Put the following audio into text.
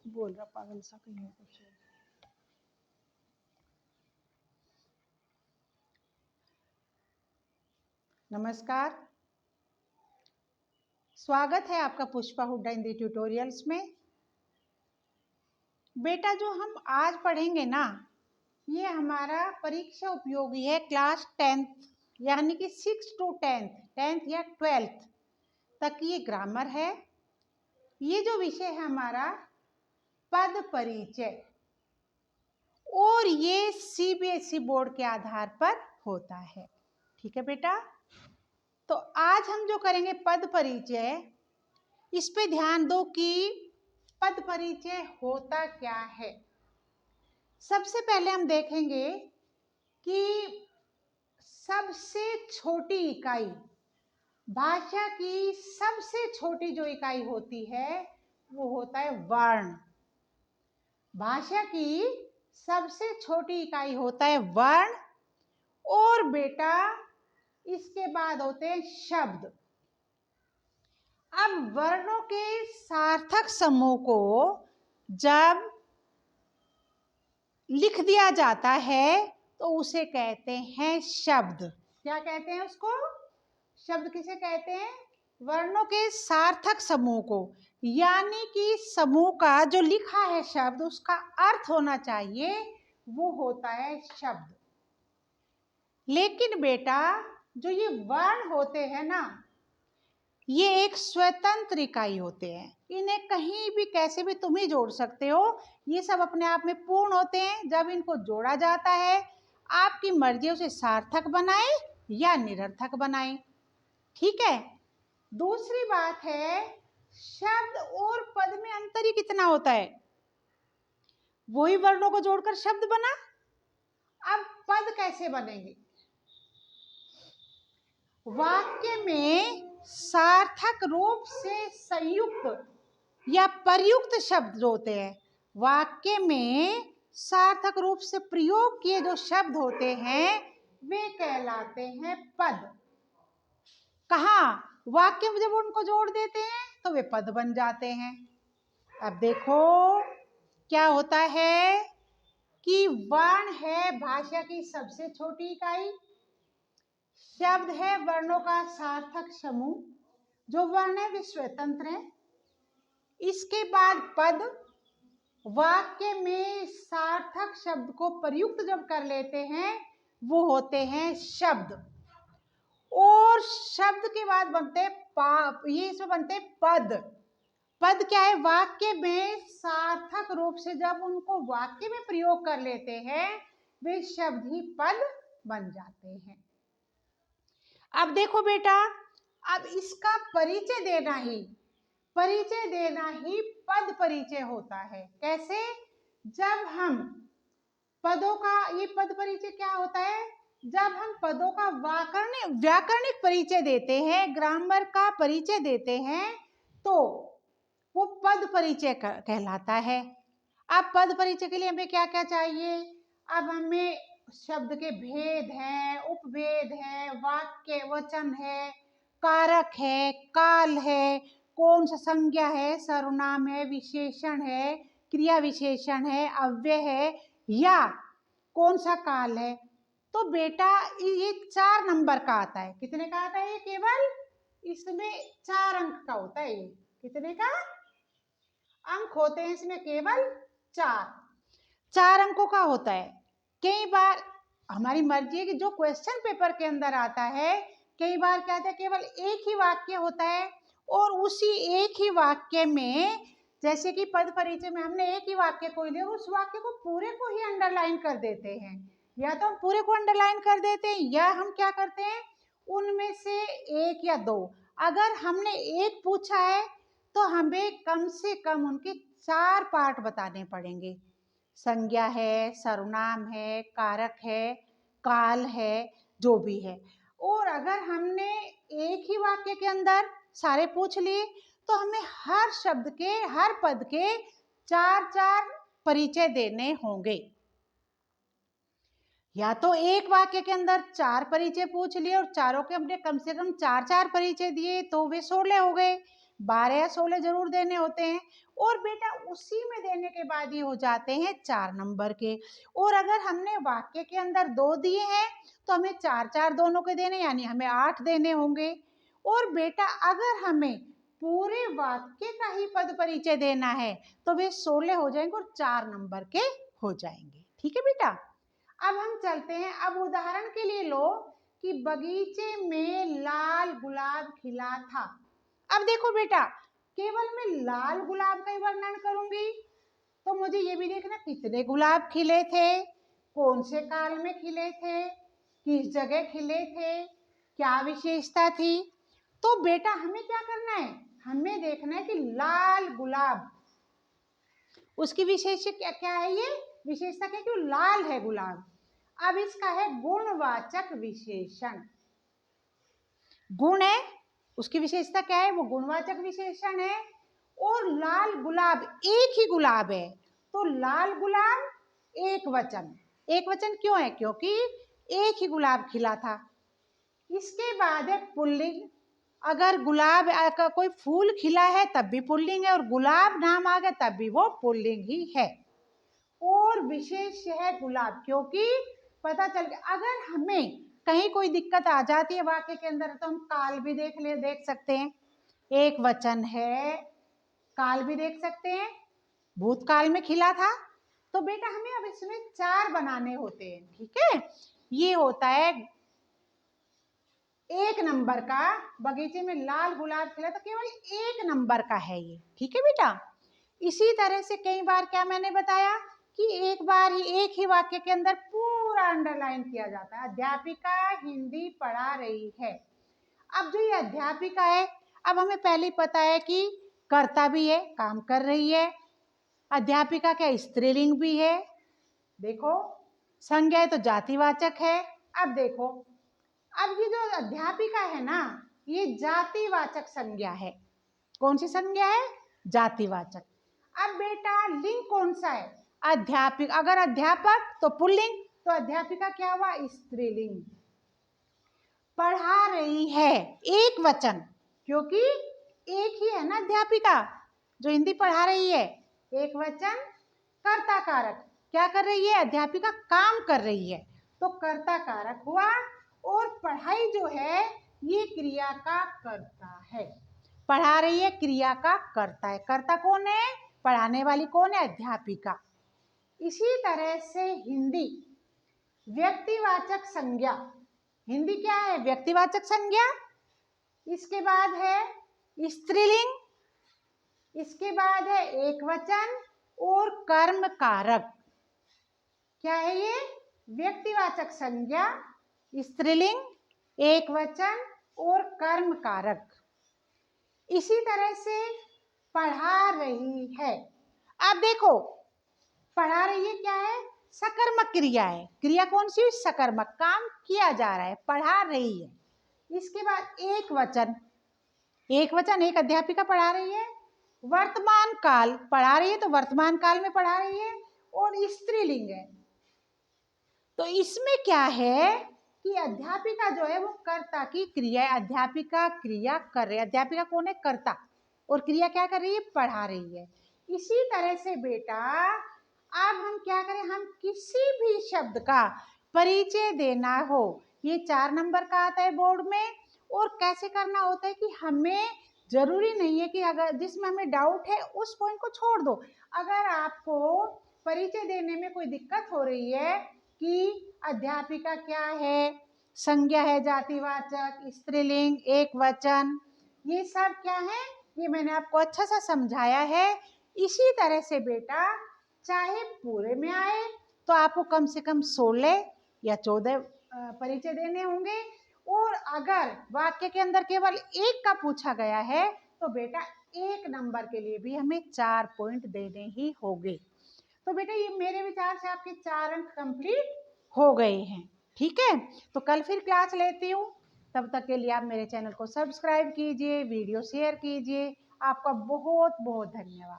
बोल रहा पागल सा कहीं कुछ। नमस्कार, स्वागत है आपका पुष्पा हुड्डा हिंदी ट्यूटोरियल्स में। बेटा जो हम आज पढ़ेंगे ना, ये हमारा परीक्षा उपयोगी है क्लास 10th यानी कि 6 to 10th या 12th तक ये ग्रामर है। ये जो विषय है हमारा पद परिचय, और ये सीबीएसई बोर्ड के आधार पर होता है। ठीक है बेटा, तो आज हम जो करेंगे पद परिचय, इस पे ध्यान दो कि पद परिचय होता क्या है। सबसे पहले हम देखेंगे कि सबसे छोटी इकाई, भाषा की सबसे छोटी जो इकाई होती है वो होता है वर्ण। भाषा की सबसे छोटी इकाई होता है वर्ण, और बेटा इसके बाद होते हैं शब्द। अब वर्णों के सार्थक समूह को जब लिख दिया जाता है तो उसे कहते हैं शब्द। क्या कहते हैं उसको? शब्द किसे कहते हैं? वर्णों के सार्थक समूह को, यानी कि समूह का जो लिखा है शब्द उसका अर्थ होना चाहिए, वो होता है शब्द। लेकिन बेटा जो ये वर्ण होते हैं ना, ये एक स्वतंत्र इकाई होते हैं। इन्हें कहीं भी कैसे भी तुम ही जोड़ सकते हो। ये सब अपने आप में पूर्ण होते हैं। जब इनको जोड़ा जाता है, आपकी मर्जी उसे सार्थक बनाए या निरर्थक बनाए। ठीक है। दूसरी बात है, शब्द और पद में अंतर ही कितना होता है। वही वर्णों को जोड़कर शब्द बना। अब पद कैसे बनेंगे? वाक्य में सार्थक रूप से संयुक्त या प्रयुक्त शब्द होते हैं। वाक्य में सार्थक रूप से प्रयोग किए जो शब्द होते हैं वे कहलाते हैं पद। कहाँ? वाक्य में जब उनको जोड़ देते हैं तो वे पद बन जाते हैं। अब देखो क्या होता है कि वर्ण है भाषा की सबसे छोटी इकाई, शब्द है वर्णों का सार्थक समूह, जो वर्ण है वे स्वतंत्र है। इसके बाद पद, वाक्य में सार्थक शब्द को प्रयुक्त जब कर लेते हैं वो होते हैं शब्द। और शब्द के बाद बनते ये इसमें बनते पद। पद क्या है? वाक्य में सार्थक रूप से जब उनको वाक्य में प्रयोग कर लेते हैं वे शब्द ही पद बन जाते हैं। अब देखो बेटा, अब इसका परिचय देना ही पद परिचय होता है। कैसे? जब हम पदों का, ये पद परिचय क्या होता है? जब हम पदों का व्याकरणिक परिचय देते हैं, ग्रामर का परिचय देते हैं, तो वो पद परिचय कहलाता है। अब पद परिचय के लिए हमें क्या क्या चाहिए? अब हमें शब्द के भेद हैं, उपभेद है, वाक्य वचन है, कारक है, काल है, कौन सा संज्ञा है, सर्वनाम है, विशेषण है, क्रिया विशेषण है, अव्यय है, या कौन सा काल है। तो बेटा ये 4 नंबर का आता है। कितने का आता है? ये केवल इसमें 4 अंक का होता है। ये कितने का अंक होते हैं? इसमें केवल 4 अंकों का होता है। कई बार हमारी मर्जी है कि जो क्वेश्चन पेपर के अंदर आता है, कई बार क्या होता है केवल एक ही वाक्य होता है, और उसी एक ही वाक्य में, जैसे कि पद परिचय में हमने एक ही वाक्य को लिया, उस वाक्य को पूरे को ही अंडरलाइन कर देते हैं। या तो हम पूरे को अंडरलाइन कर देते हैं, या हम क्या करते हैं उनमें से एक या दो। अगर हमने एक पूछा है तो हमें कम से कम उनके 4 पार्ट बताने पड़ेंगे। संज्ञा है, सर्वनाम है, कारक है, काल है, जो भी है। और अगर हमने एक ही वाक्य के अंदर सारे पूछ लिए तो हमें हर शब्द के, हर पद के 4 परिचय देने होंगे। या तो एक वाक्य के अंदर 4 परिचय पूछ लिए और चारों के हमने कम से कम 4 परिचय दिए तो वे 16 हो गए। 12 या 16 जरूर देने होते हैं। और बेटा उसी में देने के बाद ये हो जाते हैं 4 नंबर के। और अगर हमने वाक्य के अंदर 2 दिए हैं तो हमें 4-4 दोनों के देने, यानी हमें 8 देने होंगे। और बेटा अगर हमें पूरे वाक्य का ही पद परिचय देना है तो वे 16 हो जाएंगे और 4 नंबर के हो जाएंगे। ठीक है बेटा, अब हम चलते हैं। अब उदाहरण के लिए लो कि बगीचे में लाल गुलाब खिला था। अब देखो बेटा, केवल मैं लाल गुलाब का ही वर्णन करूंगी तो मुझे ये भी देखना कितने गुलाब खिले थे, कौन से काल में खिले थे, किस जगह खिले थे, क्या विशेषता थी। तो बेटा हमें क्या करना है, हमें देखना है कि लाल गुलाब, उसकी विशेषता क्या है, ये विशेषता क्या है कि लाल है गुलाब। अब इसका है गुणवाचक विशेषण। गुण है, उसकी विशेषता क्या है, वो गुणवाचक विशेषण है। और लाल गुलाब, एक ही गुलाब है तो लाल गुलाब एक वचन। एक वचन क्यों है, क्योंकि एक ही गुलाब खिला था। इसके बाद है पुल्लिंग। अगर गुलाब का कोई फूल खिला है तब भी पुल्लिंग है, और गुलाब नाम आ गया तब भी वो पुल्लिंग ही है। और विशेष है गुलाब, क्योंकि पता चल गया अगर हमें कहीं कोई दिक्कत आ जाती है वाक्य के अंदर तो हम काल भी देख सकते हैं। एक वचन है, काल भी देख सकते हैं, भूतकाल में खिला था। तो बेटा हमें अब इसमें 4 बनाने होते हैं। ठीक है, ये होता है 1 नंबर का। बगीचे में लाल गुलाब खिला तो केवल 1 नंबर का है ये। ठीक है बेटा, इसी तरह से कई बार क्या मैंने बताया कि एक बार ही एक ही वाक्य के अंदर पूरा अंडरलाइन किया जाता है। अध्यापिका हिंदी पढ़ा रही है। अब जो ये अध्यापिका है, अब हमें पहले ही पता है कि कर्ता भी है, काम कर रही है। अध्यापिका क्या स्त्रीलिंग भी है, देखो संज्ञा है तो जातिवाचक है। अब देखो, अब ये जो अध्यापिका है ना, ये जातिवाचक संज्ञा है। कौन सी संज्ञा है, जातिवाचक। अब बेटा लिंग कौन सा है, अध्यापिक। अगर अध्यापक तो पुल्लिंग, तो अध्यापिका क्या हुआ, स्त्रीलिंग। पढ़ा रही है एक वचन, क्योंकि एक ही है ना अध्यापिका जो हिंदी पढ़ा रही है। एक वचन, कर्ता कारक, क्या कर रही है, अध्यापिका काम कर रही है तो कर्ता कारक हुआ। और पढ़ाई जो है ये क्रिया का कर्ता है। पढ़ा रही है क्रिया का कर्ता है। कर्ता कौन है, पढ़ाने वाली कौन है, अध्यापिका। इसी तरह से हिंदी व्यक्तिवाचक संज्ञा, हिंदी क्या है, व्यक्तिवाचक संज्ञा। इसके बाद है स्त्रीलिंग, इसके बाद है एक वचन और कर्म कारक। क्या है ये, व्यक्तिवाचक संज्ञा, स्त्रीलिंग, एक वचन और कर्म कारक। इसी तरह से पढ़ा रही है। अब देखो पढ़ा रही है क्या है, सकर्मक क्रिया है। क्रिया कौन सी, सकर्मक, काम किया जा रहा है, पढ़ा रही है। इसके बाद एक वचन, एक वचन, एक अध्यापिका पढ़ा रही है। वर्तमान काल, पढ़ा रही है तो वर्तमान काल में पढ़ा रही है। और स्त्रीलिंग है। तो इसमें क्या है कि अध्यापिका जो है वो कर्ता की क्रिया है। अध्यापिका क्रिया कर रही है, अध्यापिका कौन है, कर्ता, और क्रिया क्या कर रही है, पढ़ा रही है। इसी तरह से बेटा अब हम क्या करें, हम किसी भी शब्द का परिचय देना हो, ये 4 नंबर का आता है बोर्ड में। और कैसे करना होता है कि हमें जरूरी नहीं है कि अगर जिसमें हमें डाउट है उस पॉइंट को छोड़ दो। अगर आपको परिचय देने में कोई दिक्कत हो रही है कि अध्यापिका क्या है, संज्ञा है जातिवाचक, स्त्रीलिंग, एक वचन, ये सब क्या है, ये मैंने आपको अच्छा सा समझाया है। इसी तरह से बेटा चाहे पूरे में आए तो आपको कम से कम 16 या 14 परिचय देने होंगे। और अगर वाक्य के अंदर केवल एक का पूछा गया है तो बेटा 1 नंबर के लिए भी हमें 4 पॉइंट देने ही होंगे। तो बेटा ये मेरे विचार से आपके 4 अंक कंप्लीट हो गए हैं। ठीक है, तो कल फिर क्लास लेती हूँ। तब तक के लिए आप मेरे चैनल को सब्सक्राइब कीजिए, वीडियो शेयर कीजिए। आपका बहुत बहुत धन्यवाद।